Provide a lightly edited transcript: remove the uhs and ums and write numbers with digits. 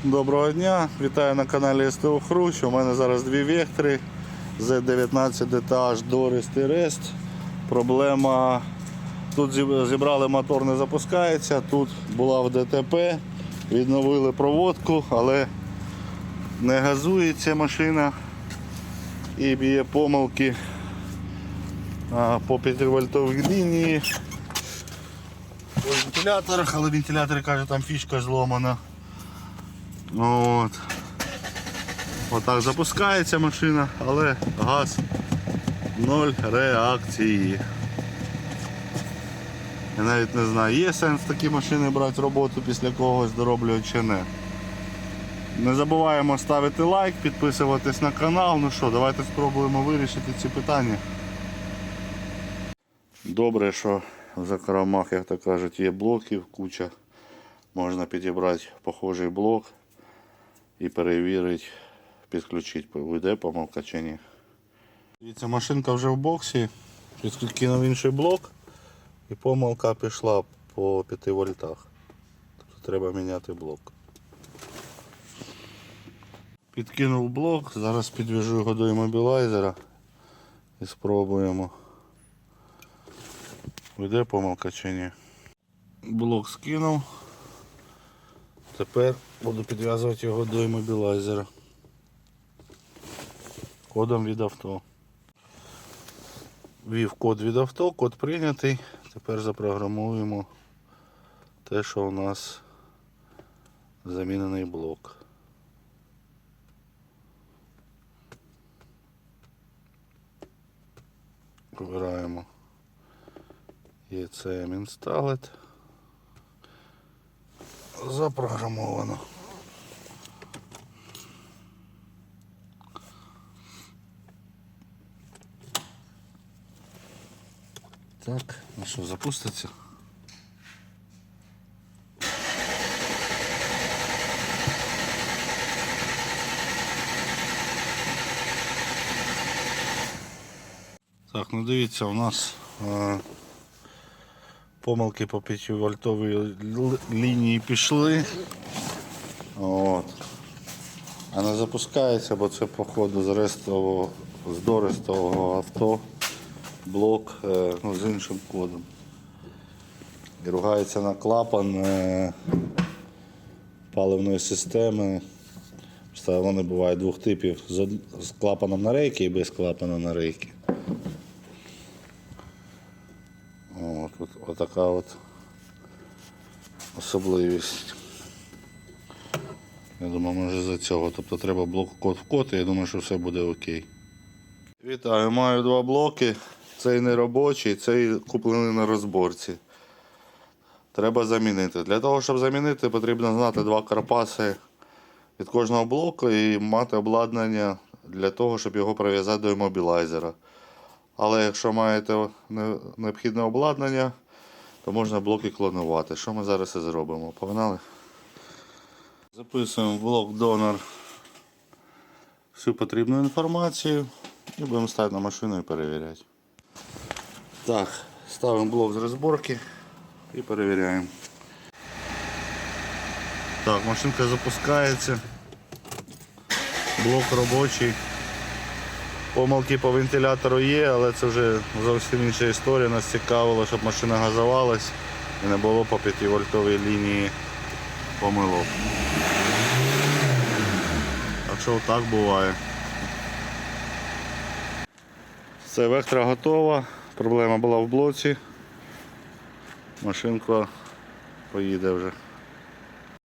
Доброго дня, вітаю на каналі СТО Хрущ. У мене зараз дві вектори Z19 DTH Doris T-Rest. Проблема, тут зібрали, мотор не запускається, тут була в ДТП, відновили проводку, але не газується машина і б'є помилки по 5-вольтовій лінії. По вентиляторах, але вентилятори кажуть, там фішка зломана. Отак запускається машина, але газ 0 реакції. Я навіть не знаю, є сенс такі машини брати роботу після когось дороблювати чи не. Не забуваємо ставити лайк, підписуватись на канал. Ну що, давайте спробуємо вирішити ці питання. Добре, що в закромах, як то кажуть, є блоків, куча. Можна підібрати похожий блок і перевірити, підключити, вийде помилка чи ні. Дивіться, машинка вже в боксі, підкинув інший блок і помилка пішла по 5 вольтах. Тобто треба міняти блок. Підкинув блок, зараз підв'яжу його до іммобілайзера і спробуємо, вийде помилка чи ні. Блок скинув. Тепер буду підв'язувати його до іммобілайзера кодом від авто. Ввів код від авто, код прийнятий. Тепер запрограмуємо те, що у нас замінений блок. Вибираємо ECM Installed. Запрограмовано. Так, ну що, запуститься? Так, ну дивіться, у нас помилки по 5-вольтовій лінії пішли. А не запускається, бо це походу з дористового авто блок з іншим кодом. І ругається на клапан паливної системи. Вони бувають двох типів, з клапаном на рейки і без клапана на рейки. Ось така от особливість. Я думаю, може за цього. Тобто треба блок-код в код, і я думаю, що все буде окей. Вітаю, маю два блоки. Цей не робочий, цей куплений на розборці. Треба замінити. Для того, щоб замінити, потрібно знати два карпаси від кожного блоку і мати обладнання для того, щоб його прив'язати до іммобілайзера. Але якщо маєте необхідне обладнання, то можна блоки клонувати. Що ми зараз і зробимо? Погнали? Записуємо в блок донор всю потрібну інформацію і будемо ставити на машину і перевіряти. Так, ставимо блок з розборки і перевіряємо. Так, машинка запускається. Блок робочий. Помилки по вентилятору є, але це вже зовсім інша історія. Нас цікавило, щоб машина газувалась і не було по 5-вольтовій лінії помилок. Так що отак буває. Все, вектора готова. Проблема була в блоці. Машинка поїде вже.